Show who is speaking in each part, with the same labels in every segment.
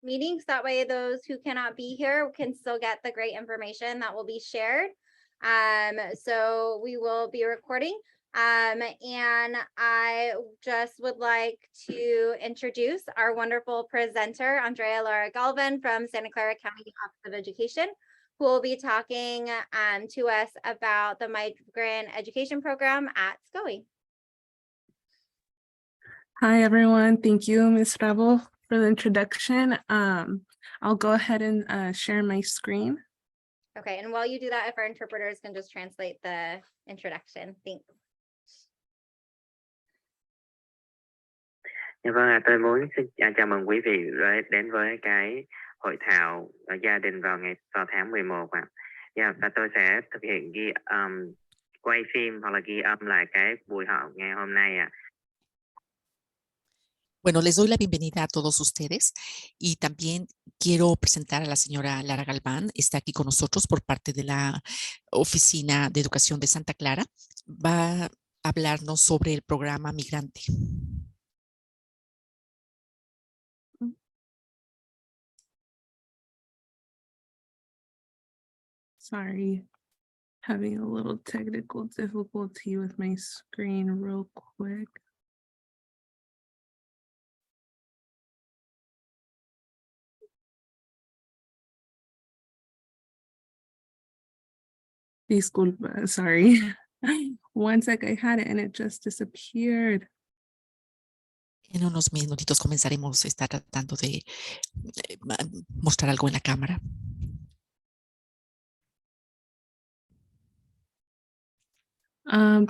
Speaker 1: meetings. That way those who cannot be here can still get the great information that will be shared. So we will be recording. And I just would like to introduce our wonderful presenter, Andrea Lara Galvan from Santa Clara County Office of Education, who will be talking to us about the Migrant Education Program at SCOE.
Speaker 2: Hi, everyone. Thank you, Ms. Rabo, for the introduction. I'll go ahead and share my screen.
Speaker 1: Okay, and while you do that, if our interpreters can just translate the introduction. Thanks.
Speaker 3: Dạ vâng ạ, tôi muốn xin chào mừng quý vị đến với cái hội thảo gia đình vào tháng 11 ạ. Và tôi sẽ thực hiện quay phim hoặc là ghi âm lại cái buổi họp ngày hôm nay ạ.
Speaker 4: Bueno, les doy la bienvenida a todos ustedes y también quiero presentar a la señora Lara Galvan. Está aquí con nosotros por parte de la Oficina de Educación de Santa Clara. Va a hablarnos sobre el programa Migrante.
Speaker 2: Sorry, having a little technical difficulty with my screen real quick. Disculpa, sorry. One sec, I had it and it just disappeared.
Speaker 4: En unos minutitos comenzaremos a estar tratando de mostrar algo en la cámara.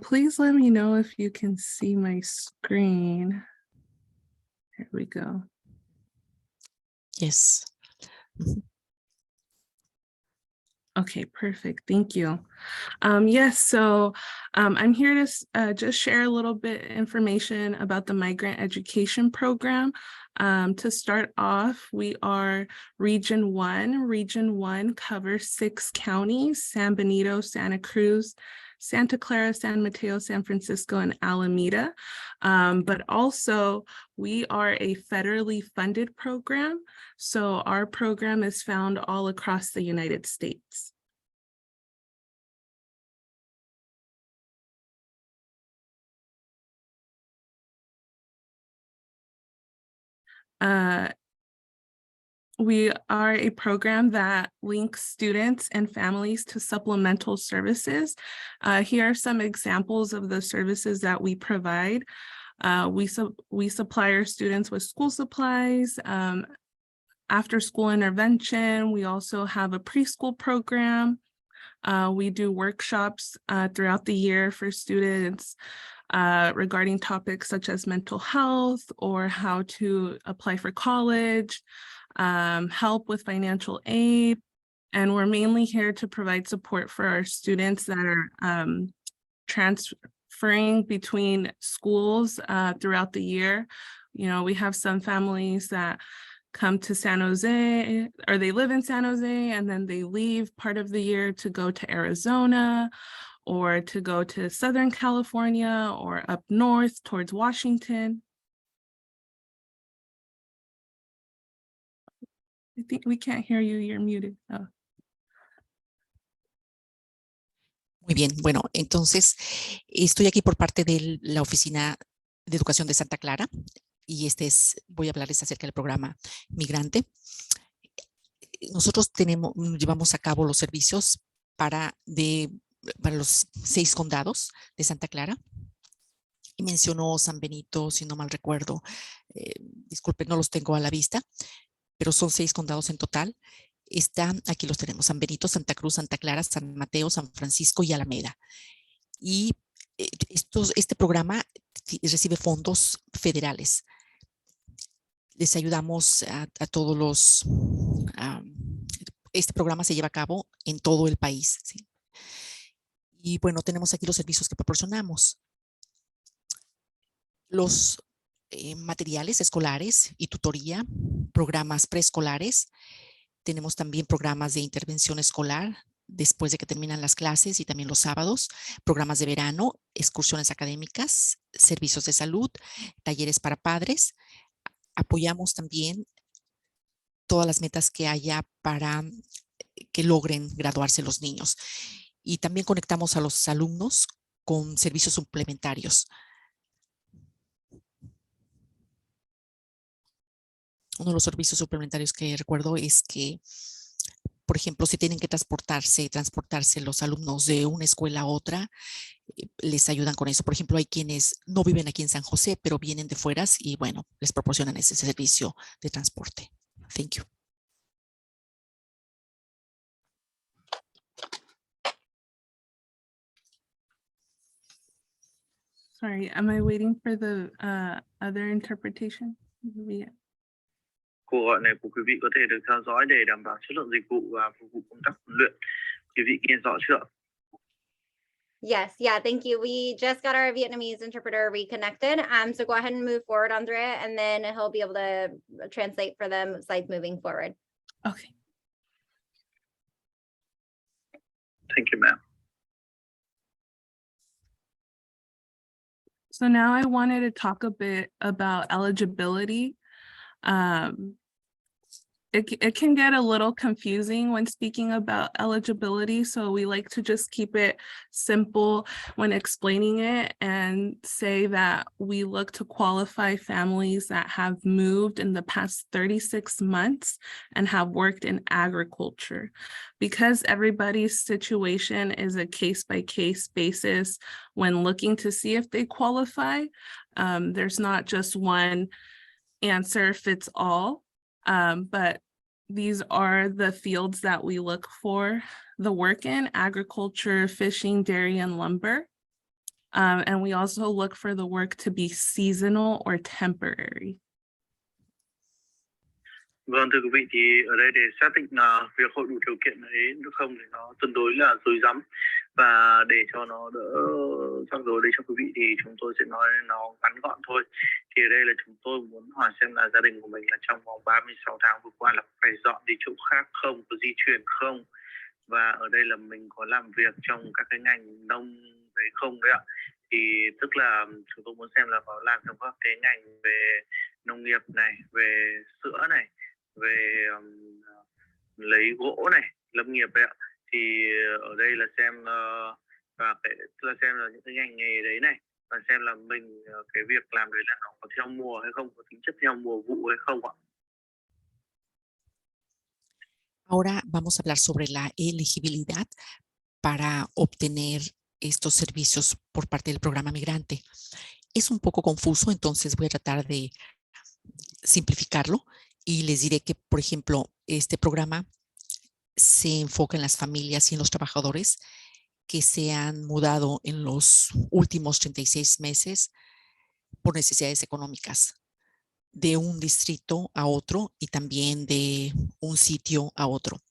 Speaker 2: Please let me know if you can see my screen. There we go.
Speaker 4: Yes.
Speaker 2: Okay, perfect. Thank you. Yes, so I'm here to just share a little bit information about the Migrant Education Program. To start off, we are Region 1. Region 1 covers 6 counties: San Benito, Santa Cruz, Santa Clara, San Mateo, San Francisco, and Alameda. But also, we are a federally funded program. So our program is found all across the United States. We are a program that links students and families to supplemental services. Here are some examples of the services that we provide. We supply our students with school supplies, after school intervention. We also have a preschool program. We do workshops throughout the year for students regarding topics such as mental health or how to apply for college, help with financial aid. And we're mainly here to provide support for our students that are transferring between schools throughout the year. You know, we have some families that come to San Jose, or they live in San Jose, and then they leave part of the year to go to Arizona or to go to Southern California or up north towards Washington. I think we can't hear you, you're muted. Oh.
Speaker 4: Muy bien, bueno, entonces estoy aquí por parte de la Oficina de Educación de Santa Clara y voy a hablarles acerca del programa Migrante. Nosotros llevamos a cabo los servicios para los 6 condados de Santa Clara. Y mencionó San Benito, si no mal recuerdo. Disculpen, no los tengo a la vista, pero son 6 condados en total. Aquí los tenemos: San Benito, Santa Cruz, Santa Clara, San Mateo, San Francisco y Alameda. Y este programa recibe fondos federales. Les ayudamos a todos los... este programa se lleva a cabo en todo el país, ¿sí? Y bueno, tenemos aquí los servicios que proporcionamos. Los materiales escolares y tutoría, programas preescolares. Tenemos también programas de intervención escolar después de que terminan las clases y también los sábados, programas de verano, excursiones académicas, servicios de salud, talleres para padres. Apoyamos también todas las metas que haya para que logren graduarse los niños. Y también conectamos a los alumnos con servicios suplementarios. Uno de los servicios suplementarios que recuerdo es que, por ejemplo, si tienen que transportarse los alumnos de una escuela a otra, les ayudan con eso. Por ejemplo, hay quienes no viven aquí en San José, pero vienen de fueras y bueno, les proporcionan ese servicio de transporte. Thank you.
Speaker 2: Sorry, am I waiting for the other interpretation? Yeah.
Speaker 5: Cuộc gọi này của quý vị có thể được theo dõi để đảm bảo chất lượng dịch vụ và phục vụ công tác huấn luyện. Quý vị nghe rõ chưa?
Speaker 1: Yes, yeah, thank you. We just got our Vietnamese interpreter reconnected. So go ahead and move forward, Andrea, and then he'll be able to translate for them slides moving forward.
Speaker 2: Okay.
Speaker 5: Thank you, ma'am.
Speaker 2: So now I wanted to talk a bit about eligibility. It can get a little confusing when speaking about eligibility, so we like to just keep it simple when explaining it and say that we look to qualify families that have moved in the past 36 months and have worked in agriculture. Because everybody's situation is a case-by-case basis when looking to see if they qualify, there's not just one answer fits all. But these are the fields that we look for the work in: agriculture, fishing, dairy, and lumber. And we also look for the work to be seasonal or temporary.
Speaker 5: Vâng, thưa quý vị, thì ở đây để xác định việc hội đủ điều kiện ấy được không thì nó tương đối là rối rắm, và để cho nó đỡ rắc rối đấy cho quý vị thì chúng tôi sẽ nói nó ngắn gọn thôi. Thì ở đây là chúng tôi muốn hỏi xem là gia đình của mình là trong vòng 36 tháng vừa qua là phải dọn đi chỗ khác không, có di chuyển không, và ở đây là mình có làm việc trong các cái ngành nông đấy không đấy ạ. Thì tức là chúng tôi muốn xem là có làm trong các cái ngành về nông nghiệp này, về sữa này, về lấy gỗ này, lâm nghiệp đấy ạ. Thì ở đây là xem và là xem là những cái ngành nghề đấy này, và xem là mình cái việc làm đấy là nó có theo mùa hay không, có tính chất theo mùa vụ hay không ạ.
Speaker 4: Ahora vamos a hablar sobre la elegibilidad para obtener estos servicios por parte del programa Migrante. Es un poco confuso, entonces voy a tratar de simplificarlo y les diré que, por ejemplo, este programa se enfoca en las familias y en los trabajadores que se han mudado en los últimos 36 meses por necesidades económicas de un distrito a otro y también de un sitio a otro.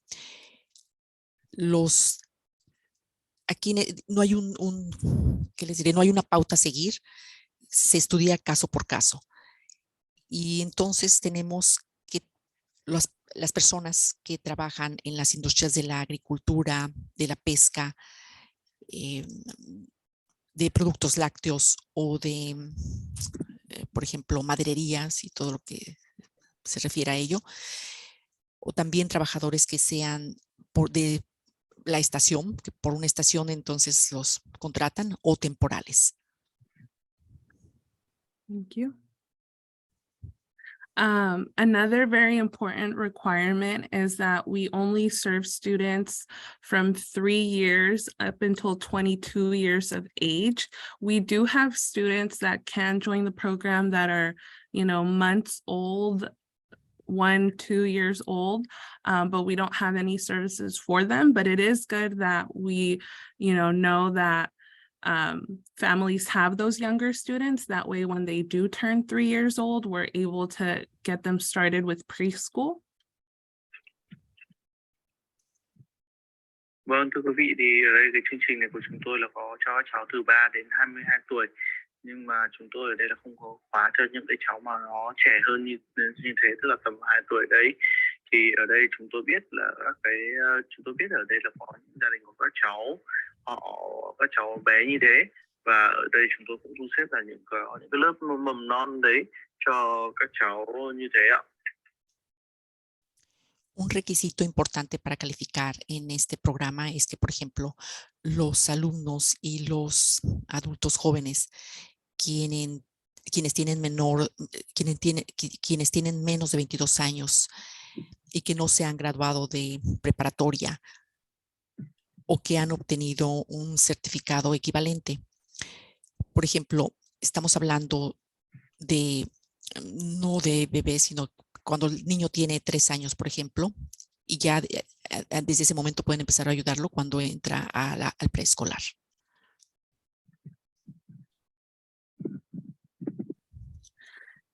Speaker 4: Aquí no hay ¿qué les diré? No hay una pauta a seguir, se estudia caso por caso. Y entonces tenemos que las personas que trabajan en las industrias de la agricultura, de la pesca, de productos lácteos o de, por ejemplo, madererías y todo lo que se refiere a ello, o también trabajadores que sean de la estación, que por una estación entonces los contratan, o temporales.
Speaker 2: Thank you. Another very important requirement is that we only serve students from 3 years up until 22 years of age. We do have students that can join the program that are, months old, 1-2 years old, but we don't have any services for them. But it is good that we, know that families have those younger students. That way, when they do turn 3 years old, we're able to get them started with preschool.
Speaker 5: Vâng, thưa quý vị, thì ở đây cái chương trình này của chúng tôi là có cho cháu từ 3 đến 22 tuổi. Nhưng mà chúng tôi ở đây là không có khóa cho những cái cháu mà nó trẻ hơn như thế, tức là tầm 2 tuổi đấy. Thì ở đây chúng tôi biết là chúng tôi biết ở đây là có những gia đình của các cháu bé như thế, và ở đây chúng tôi cũng thu xếp là những cái lớp mầm non đấy cho các cháu như thế ạ.
Speaker 4: Un requisito importante para calificar en este programa es que, por ejemplo, los alumnos y los adultos jóvenes quienes tienen menos de 22 años y que no se han graduado de preparatoria o que han obtenido un certificado equivalente. Por ejemplo, estamos hablando de, no de bebés, sino cuando el niño tiene 3 años, por ejemplo, y ya desde ese momento pueden empezar a ayudarlo cuando entra al preescolar.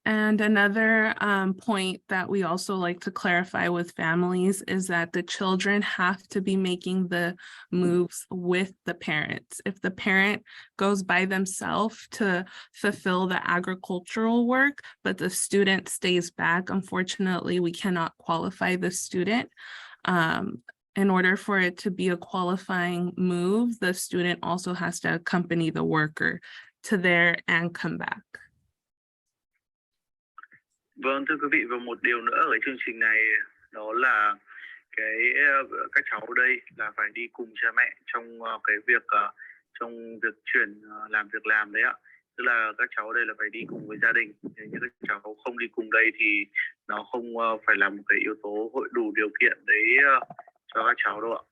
Speaker 2: And another point that we also like to clarify with families is that the children have to be making the moves with the parents. If the parent goes by themselves to fulfill the agricultural work, but the student stays back, unfortunately, we cannot qualify the student. In order for it to be a qualifying move, the student also has to accompany the worker to there and come back.
Speaker 5: Vâng, thưa quý vị, và một điều nữa ở cái chương trình này đó là các cháu ở đây là phải đi cùng cha mẹ trong trong việc chuyển làm việc làm đấy ạ. Tức là các cháu ở đây là phải đi cùng với gia đình. Nếu như các cháu không đi cùng đây thì nó không phải là một cái yếu tố hội đủ điều kiện đấy cho các cháu đâu ạ.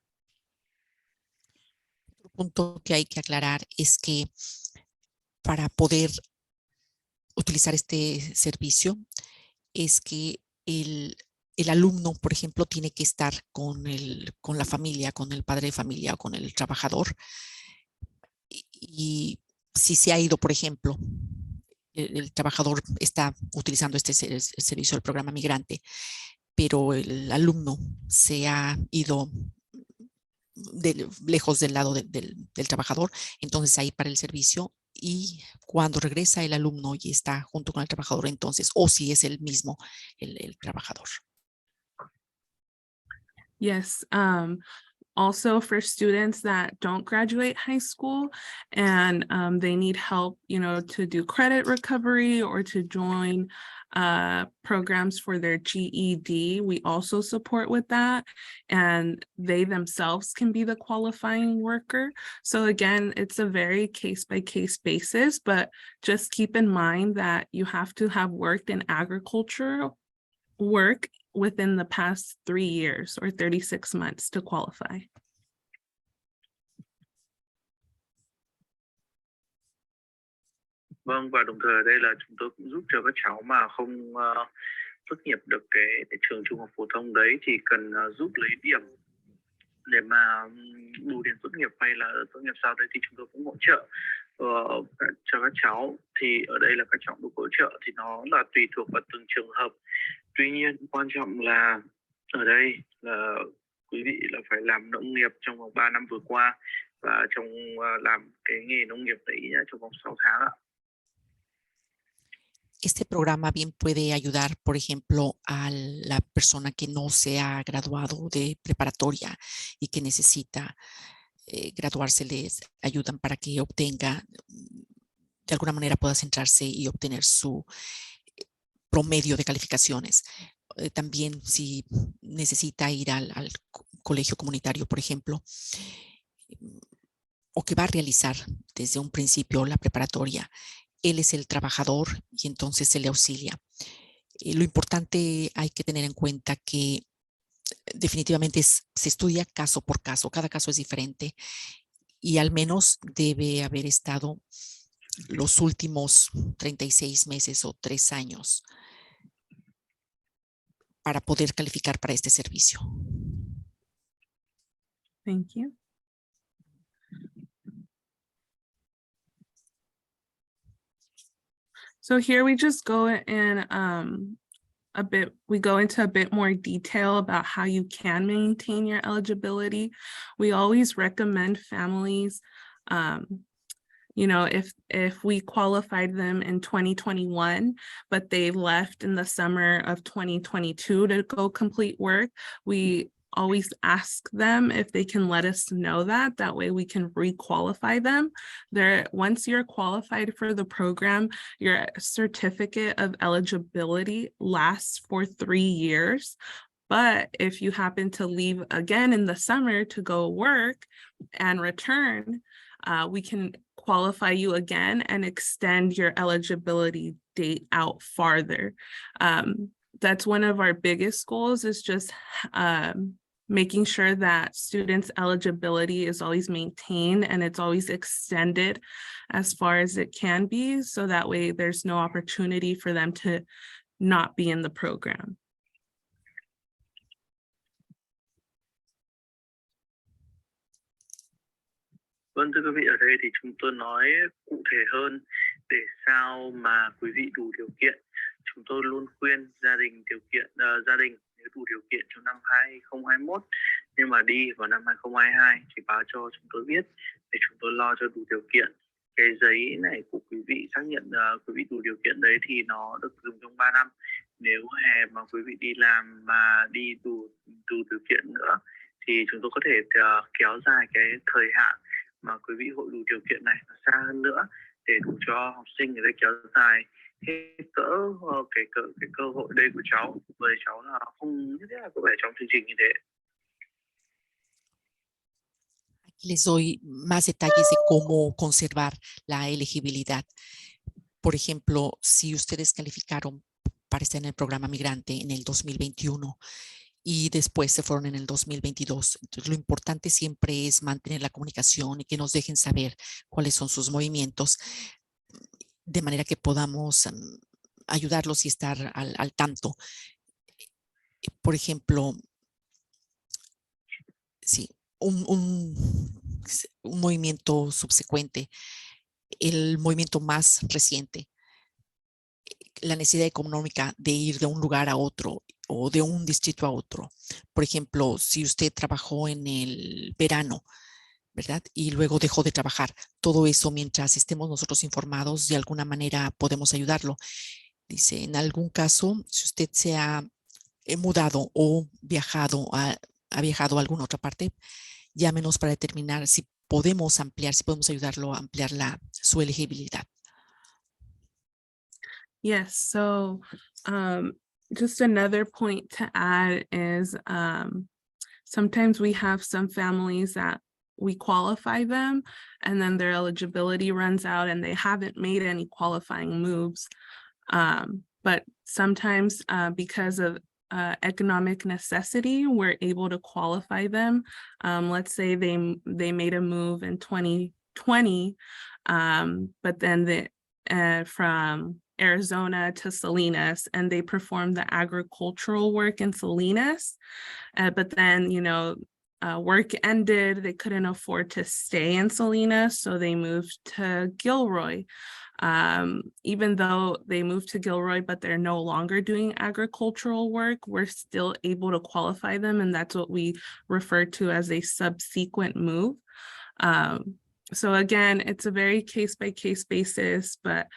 Speaker 4: Otro punto que hay que aclarar es que para poder utilizar este servicio es que el alumno, por ejemplo, tiene que estar con la familia, con el padre de familia o con el trabajador. Y si se ha ido, por ejemplo, el trabajador está utilizando el servicio del programa Migrante, pero el alumno se ha ido lejos del lado del trabajador, entonces ahí para el servicio, y cuando regresa el alumno y está junto con el trabajador, entonces, o si es el mismo el trabajador.
Speaker 2: Yes. Also for students that don't graduate high school and they need help, to do credit recovery or to join programs for their GED, we also support with that, and they themselves can be the qualifying worker. So again, it's a very case-by-case basis, but just keep in mind that you have to have worked in agriculture work within the past 3 years or 36 months to qualify.
Speaker 5: Vâng, và đồng thời ở đây là chúng tôi cũng giúp cho các cháu mà không tốt nghiệp được cái trường trung học phổ thông đấy thì cần giúp lấy điểm để mà bù điểm tốt nghiệp hay là tốt nghiệp sau đấy, thì chúng tôi cũng hỗ trợ cho các cháu. Thì ở đây là các cháu được hỗ trợ thì nó là tùy thuộc vào từng trường hợp. Tuy nhiên quan trọng là ở đây là quý vị là phải làm nông nghiệp trong vòng 3 năm vừa qua và làm cái nghề nông nghiệp đấy trong vòng 6 tháng ạ.
Speaker 4: Este programa bien puede ayudar, por ejemplo, a la persona que no se ha graduado de preparatoria y que necesita graduarse. Les ayudan para que obtenga, de alguna manera pueda centrarse y obtener su promedio de calificaciones. También si necesita ir al colegio comunitario, por ejemplo, o que va a realizar desde un principio la preparatoria, él es el trabajador y entonces se le auxilia. Lo importante hay que tener en cuenta que definitivamente se estudia caso por caso, cada caso es diferente y al menos debe haber estado los últimos 36 meses o 3 años para poder calificar para este servicio.
Speaker 2: Thank you. So here we just go in we go into a bit more detail about how you can maintain your eligibility. We always recommend families, if we qualified them in 2021, but they left in the summer of 2022 to go complete work, we always ask them if they can let us know that way we can re-qualify them. Once you're qualified for the program, your certificate of eligibility lasts for 3 years. But if you happen to leave again in the summer to go work and return, we can qualify you again and extend your eligibility date out farther. That's one of our biggest goals, is just making sure that students' eligibility is always maintained and it's always extended as far as it can be, so that way there's no opportunity for them to not be in the program.
Speaker 5: Vâng, thưa quý vị, ở đây thì chúng tôi nói cụ thể hơn để sao mà quý vị đủ điều kiện. Chúng tôi luôn khuyên gia đình nếu đủ điều kiện trong năm 2021 nhưng mà đi vào năm 2022 thì báo cho chúng tôi biết để chúng tôi lo cho đủ điều kiện. Cái giấy này của quý vị xác nhận quý vị đủ điều kiện đấy thì nó được dùng trong 3 năm. Nếu hè mà quý vị đi làm mà đi đủ điều kiện nữa thì chúng tôi có thể kéo dài cái thời hạn mà quý vị hội đủ điều kiện này xa hơn nữa để đủ cho học sinh ở đây kéo dài cái cơ hội đây của cháu. Với cháu là không nhất thiết là có vẻ trong chương trình như thế.
Speaker 4: Les doy más detalles de cómo conservar la elegibilidad. Por ejemplo, si ustedes calificaron para estar en el programa Migrante en el 2021 y después se fueron en el 2022. Entonces, lo importante siempre es mantener la comunicación y que nos dejen saber cuáles son sus movimientos, de manera que podamos ayudarlos y estar al tanto. Por ejemplo, sí, un movimiento subsecuente, el movimiento más reciente, la necesidad económica de ir de un lugar a otro o de un distrito a otro. Por ejemplo, si usted trabajó en el verano, ¿verdad? Y luego dejó de trabajar. Todo eso, mientras estemos nosotros informados, de alguna manera podemos ayudarlo. Dice, en algún caso, si usted se ha mudado o ha viajado a alguna otra parte, llámenos para determinar si podemos ampliar, si podemos ayudarlo a ampliar su elegibilidad.
Speaker 2: Yes, so just another point to add is sometimes we have some families that we qualify them and then their eligibility runs out and they haven't made any qualifying moves. But sometimes because of economic necessity, we're able to qualify them. Let's say they made a move in 2020, but then from Arizona to Salinas, and they performed the agricultural work in Salinas, but then, work ended, they couldn't afford to stay in Salinas, so they moved to Gilroy. Even though they moved to Gilroy, but they're no longer doing agricultural work, we're still able to qualify them, and that's what we refer to as a subsequent move. So again, it's a very case-by-case basis, but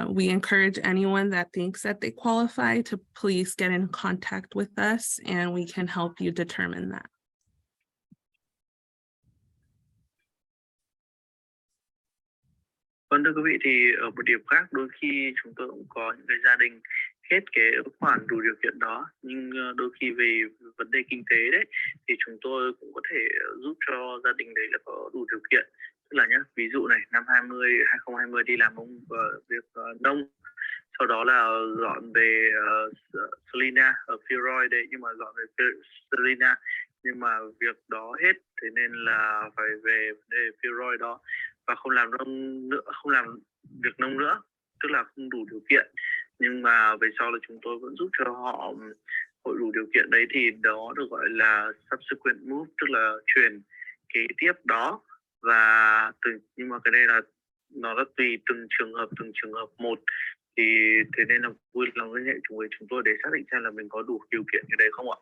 Speaker 2: we encourage anyone that thinks that they qualify to please get in contact with us and we can help you determine that.
Speaker 5: Vâng, thưa quý vị, thì ở một điểm khác, đôi khi chúng tôi cũng có những cái gia đình hết cái khoản đủ điều kiện đó, nhưng đôi khi về vấn đề kinh tế đấy thì chúng tôi cũng có thể giúp cho gia đình đấy là có đủ điều kiện. Tức là nhá, ví dụ này, năm 2020 đi làm việc nông, sau đó là dọn về Selina ở Firoy đấy, nhưng mà dọn về Selina, nhưng mà việc đó hết, thế nên là phải về Firoy đó và không làm việc nông nữa, tức là không đủ điều kiện. Nhưng mà về sau là chúng tôi vẫn giúp cho họ hội đủ điều kiện đấy, thì đó được gọi là subsequent move, tức là chuyển kế tiếp đó. Và nhưng mà cái này là nó là tùy từng trường hợp một, thì thế nên là vui lòng liên hệ với chúng tôi để xác định xem là mình có đủ điều kiện cái đấy không ạ.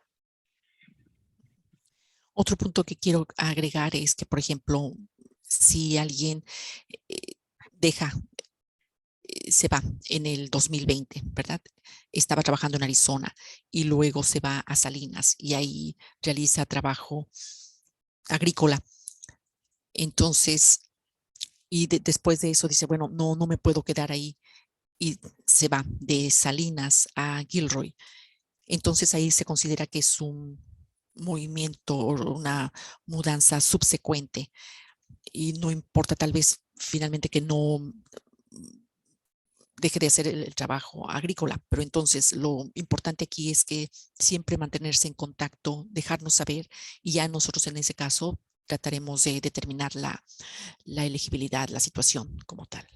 Speaker 4: Otro punto que quiero agregar es que, por ejemplo, si alguien se va en el 2020, ¿verdad? Estaba trabajando en Arizona y luego se va a Salinas y ahí realiza trabajo agrícola. Entonces, y después de eso dice, bueno, no me puedo quedar ahí y se va de Salinas a Gilroy. entonces ahí se considera que es un movimiento o una mudanza subsecuente y no importa tal vez finalmente que no deje de hacer el trabajo agrícola, pero entonces lo importante aquí es que siempre mantenerse en contacto, dejarnos saber y ya nosotros en ese caso trataremos de determinar la elegibilidad, la situación como tal.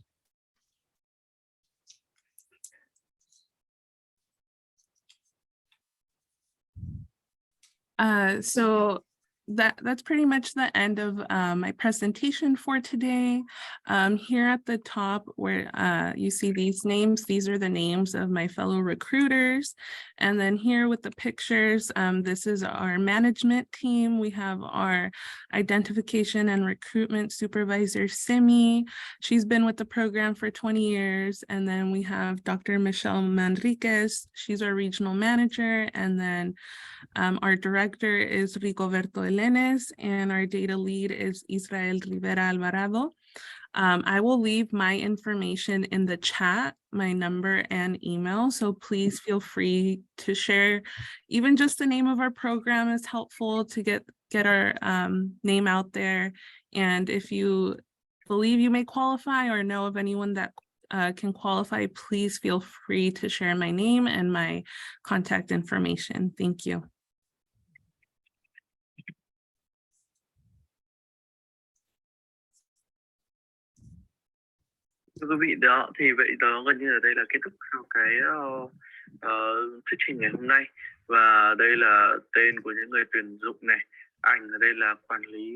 Speaker 2: So that's pretty much the end of my presentation for today. Here at the top where you see these names, these are the names of my fellow recruiters. And then here with the pictures, this is our management team. We have our identification and recruitment supervisor, Simi. She's been with the program for 20 years. And then we have Dr. Michelle Manriquez. She's our regional manager. And then our director is Rigoberto Elenes, and our data lead is Israel Rivera Alvarado. I will leave my information in the chat, my number and email, so please feel free to share. Even just the name of our program is helpful to get our name out there. And if you believe you may qualify or know of anyone that can qualify, please feel free to share my name and my contact information. Thank you.
Speaker 5: Thưa quý vị, đó thì vậy đó gần như là đây là kết thúc sau cái thuyết trình ngày hôm nay, và đây là tên của những người tuyển dụng này. Ảnh ở đây là quản lý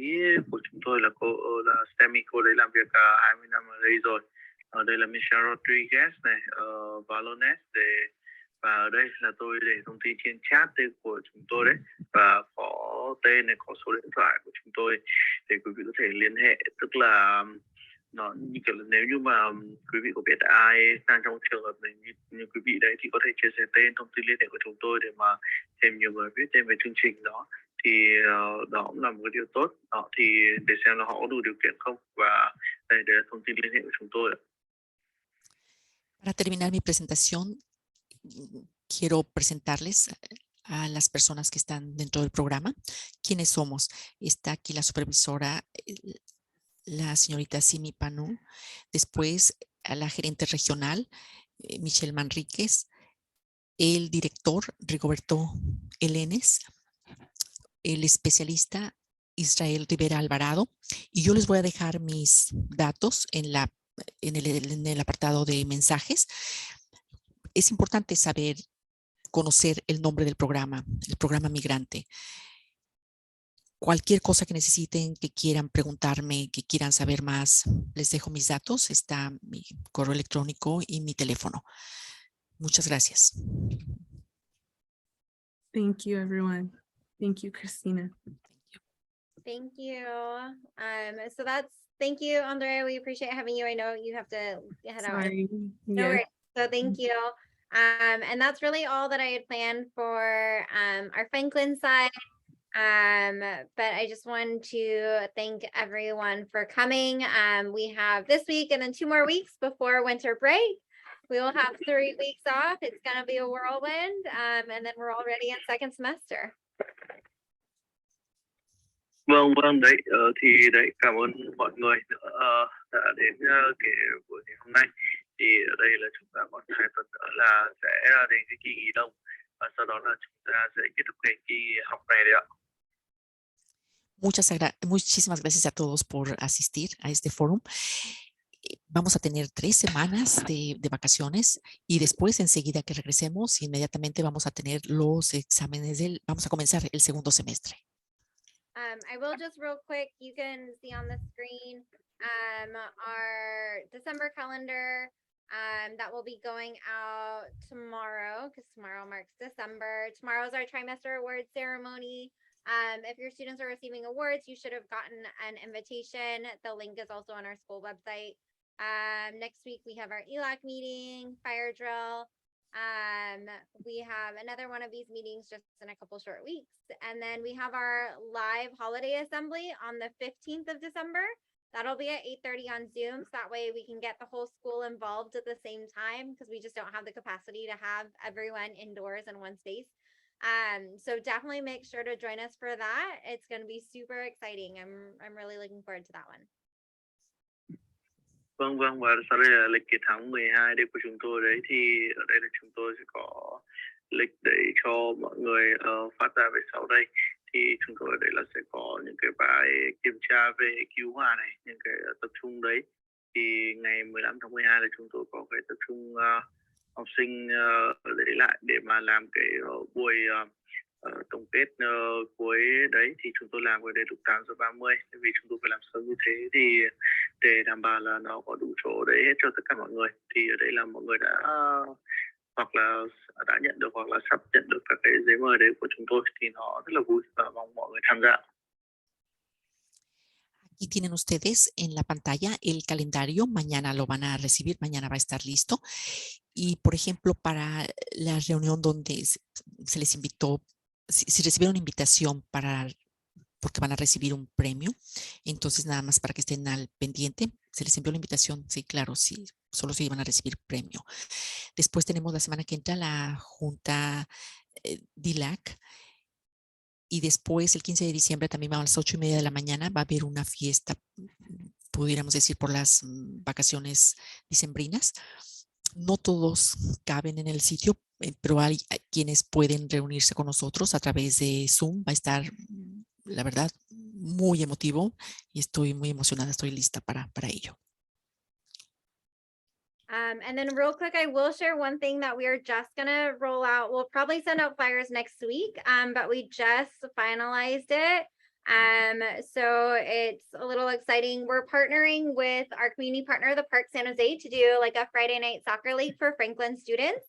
Speaker 5: của chúng tôi là cô là Stemi, cô đấy làm việc 20 năm ở đây rồi. Ở đây là Michelle Rodriguez này, Valones và ở đây là tôi để thông tin trên chat tên của chúng tôi đấy, và có tên này, có số điện thoại của chúng tôi để quý vị có thể liên hệ. Tức là nó như kiểu là nếu như mà quý vị có biết ai đang trong trường hợp này như quý vị đấy thì có thể chia sẻ tên, thông tin liên hệ của chúng tôi để mà thêm nhiều người biết thêm về chương trình đó, thì đó cũng là một cái điều tốt đó, thì để xem là họ có đủ điều kiện không, và đây là thông tin liên hệ của chúng tôi.
Speaker 4: Para terminar mi presentación, quiero presentarles a las personas que están dentro del programa. ¿Quiénes somos? Está aquí la supervisora, la señorita Simi Panu, después a la gerente regional, Michelle Manríquez, el director Rigoberto Elenes, el especialista Israel Rivera Alvarado, y yo les voy a dejar mis datos en el apartado de mensajes. Es importante saber, conocer el nombre del programa, el programa Migrante. Cualquier cosa que necesiten, que quieran preguntarme, que quieran saber más, les dejo mis datos. Está mi correo electrónico y mi teléfono. Muchas gracias.
Speaker 2: Thank you, everyone. Thank you, Christina.
Speaker 1: Thank you. So thank you, Andrea. We appreciate having you. I know you have to head out.
Speaker 2: Sorry.
Speaker 1: No
Speaker 2: Yes.
Speaker 1: worries. So thank you. And that's really all that I had planned for our Franklin side. But I just wanted to thank everyone for coming. We have this week and then 2 more weeks before winter break. We will have 3 weeks off. It's going to be a whirlwind. And then we're already in second semester.
Speaker 5: Vâng, đấy, thì đấy, cảm ơn mọi người đã đến cái buổi ngày hôm nay. Thì ở đây là chúng ta còn 2 tuần nữa là sẽ đến cái kỳ nghỉ đông, và sau đó là chúng ta sẽ kết thúc cái kỳ học này đấy ạ.
Speaker 4: Muchísimas gracias a todos por asistir a este foro. Vamos a tener 3 semanas de vacaciones y después enseguida que regresemos, inmediatamente vamos a tener los exámenes vamos a comenzar el segundo semestre.
Speaker 1: I will just real quick, you can see on the screen our December calendar that will be going out tomorrow, because tomorrow marks December. Tomorrow is our trimester award ceremony. If your students are receiving awards, you should have gotten an invitation. The link is also on our school website. Next week, we have our ELAC meeting, fire drill. We have another one of these meetings just in a couple short weeks. And then we have our live holiday assembly on the 15th of December. That'll be at 8:30 on Zoom. So that way we can get the whole school involved at the same time, because we just don't have the capacity to have everyone indoors in one space. So definitely make sure to join us for that. It's going to be super exciting. I'm really looking forward to that one.
Speaker 5: Vâng, và sau đây là lịch cái tháng 12 đây của chúng tôi đấy, thì ở đây là chúng tôi sẽ có lịch để cho mọi người phát ra về sau đây. Thì chúng tôi ở đây là sẽ có những cái bài kiểm tra về cứu hỏa này, những cái tập trung đấy. Thì ngày 15 tháng 12 là chúng tôi có cái tập trung học sinh lấy lại để mà làm cái buổi tổng kết cuối đấy, thì chúng tôi làm cái đấy lúc 8:30, vì chúng tôi phải làm sớm như thế thì để đảm bảo là nó có đủ chỗ đấy hết cho tất cả mọi người. Thì ở đây là mọi người đã hoặc là đã nhận được hoặc là sắp nhận được các cái giấy mời đấy của chúng tôi, thì nó rất là vui và mong mọi người tham gia.
Speaker 4: Aquí tienen ustedes en la pantalla el calendario, mañana lo van a recibir, mañana va a estar listo. Y por ejemplo, para la reunión donde se les invitó, si recibieron invitación porque van a recibir un premio, entonces nada más para que estén al pendiente, se les envió la invitación, sí, claro, sí, solo se iban a recibir premio. Después tenemos la semana que entra la Junta DILAC, y después el 15 de diciembre también a las 8:30 de la mañana va a haber una fiesta, pudiéramos decir por las vacaciones dicembrinas. No todos caben en el sitio, pero hay quienes pueden reunirse con nosotros a través de Zoom. Va a estar, la verdad, muy emotivo y estoy muy emocionada, estoy lista para ello.
Speaker 1: And then real quick, I will share one thing that we are just going to roll out. We'll probably send out flyers next week, but we just finalized it. So it's a little exciting. We're partnering with our community partner, the Park San Jose, to do like a Friday night soccer league for Franklin students.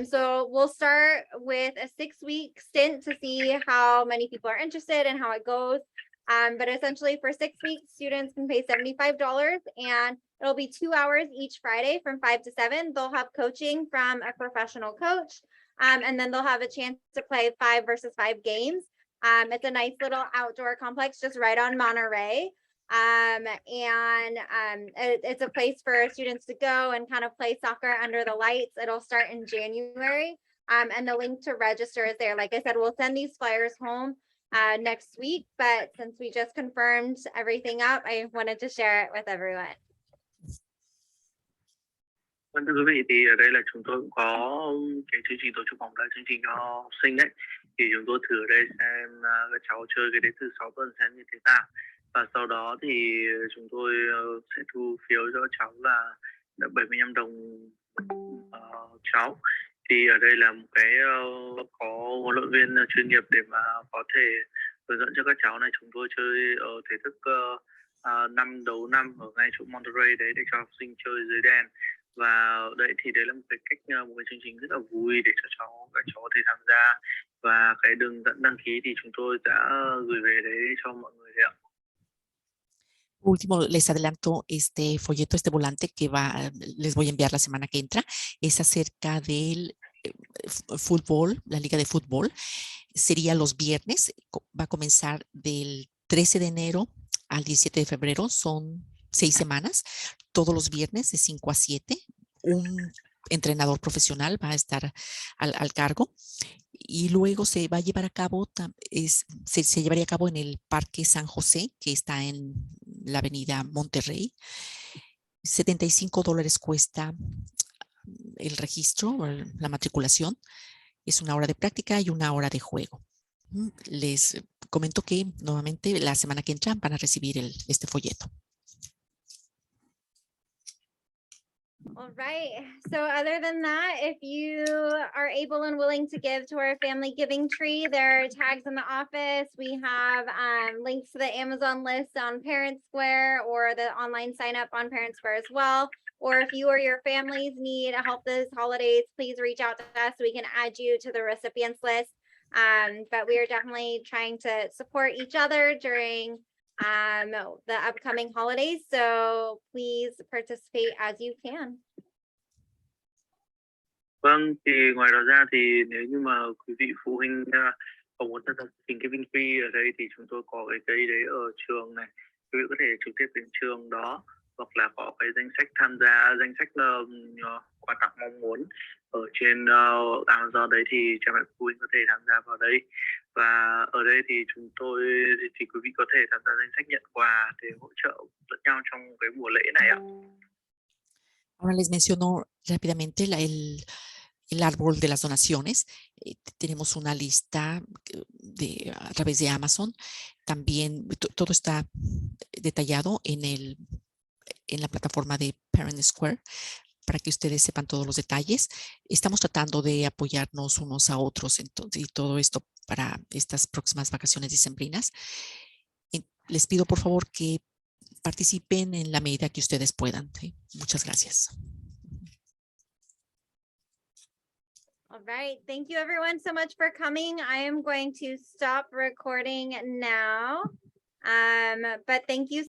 Speaker 1: So we'll start with a 6-week stint to see how many people are interested and how it goes. But essentially for 6 weeks, students can pay $75 and it'll be 2 hours each Friday from 5 to 7. They'll have coaching from a professional coach. And then they'll have a chance to play 5 versus 5 games. It's a nice little outdoor complex just right on Monterey. It's a place for students to go and kind of play soccer under the lights. It'll start in January. And the link to register is there. Like I said, we'll send these flyers home next week, but since we just confirmed everything up, I wanted to share it with everyone.
Speaker 5: Vâng, thưa quý vị, thì ở đây là chúng tôi cũng có cái chương trình tổ chức bóng đá, chương trình cho học sinh đấy. Thì chúng tôi thử ở đây xem các cháu chơi cái đấy từ 6 tuần xem như thế nào. Và sau đó thì chúng tôi sẽ thu phiếu cho các cháu là 75 đồng cháu. Thì ở đây là một cái có huấn luyện viên chuyên nghiệp để mà có thể hướng dẫn cho các cháu này. Chúng tôi chơi ở thể thức 5 đấu 5 ở ngay chỗ Monterey đấy để cho học sinh chơi dưới đèn. Và ở đây thì đấy là một cái cách, một cái chương trình rất là vui để cho các cháu có thể tham gia. Và cái đường dẫn đăng ký thì chúng tôi đã gửi về đấy cho mọi người đấy ạ.
Speaker 4: Último, les adelanto este folleto, este volante que les voy a enviar la semana que entra. Es acerca del fútbol, la liga de fútbol. Sería los viernes, va a comenzar del 13 de enero al 17 de febrero, son 6 semanas, todos los viernes de 5 a 7. Un entrenador profesional va a estar al cargo. Y luego se va a llevar a cabo, se llevaría a cabo en el Parque San José, que está en la avenida Monterrey. $75 cuesta el registro, la matriculación. Es 1 hora de práctica y 1 hora de juego. Les comento que nuevamente la semana que entra van a recibir este folleto.
Speaker 1: All right. So other than that, if you are able and willing to give to our family giving tree, there are tags in the office. We have links to the Amazon list on Parent Square or the online sign up on Parent Square as well. Or if you or your families need help this holidays, please reach out to us so we can add you to the recipients list. But we are definitely trying to support each other during the upcoming holidays, so please participate as you can.
Speaker 5: Vâng, thì ngoài đó ra thì nếu như mà quý vị phụ huynh có muốn tham gia chương trình Giving Tree ở đây thì chúng tôi có cái cây đấy ở trường này. Quý vị có thể trực tiếp đến trường đó hoặc là có cái danh sách tham gia, danh sách quà tặng mong muốn ở trên Amazon đấy, thì cha mẹ phụ huynh có thể tham gia vào đây. Và ở đây thì chúng tôi thì quý vị có thể tham gia danh sách nhận quà để hỗ trợ lẫn nhau trong cái mùa lễ này ạ.
Speaker 4: Ahora les menciono rápidamente el árbol de las donaciones. Tenemos una lista a través de Amazon. También todo está detallado en la plataforma de Parent Square para que ustedes sepan todos los detalles. Estamos tratando de apoyarnos unos a otros y todo esto para estas próximas vacaciones decembrinas. Les pido por favor que participen en la medida que ustedes puedan. ¿Sí? Muchas gracias.
Speaker 1: All right. Thank you everyone so much for coming. I am going to stop recording now. But thank you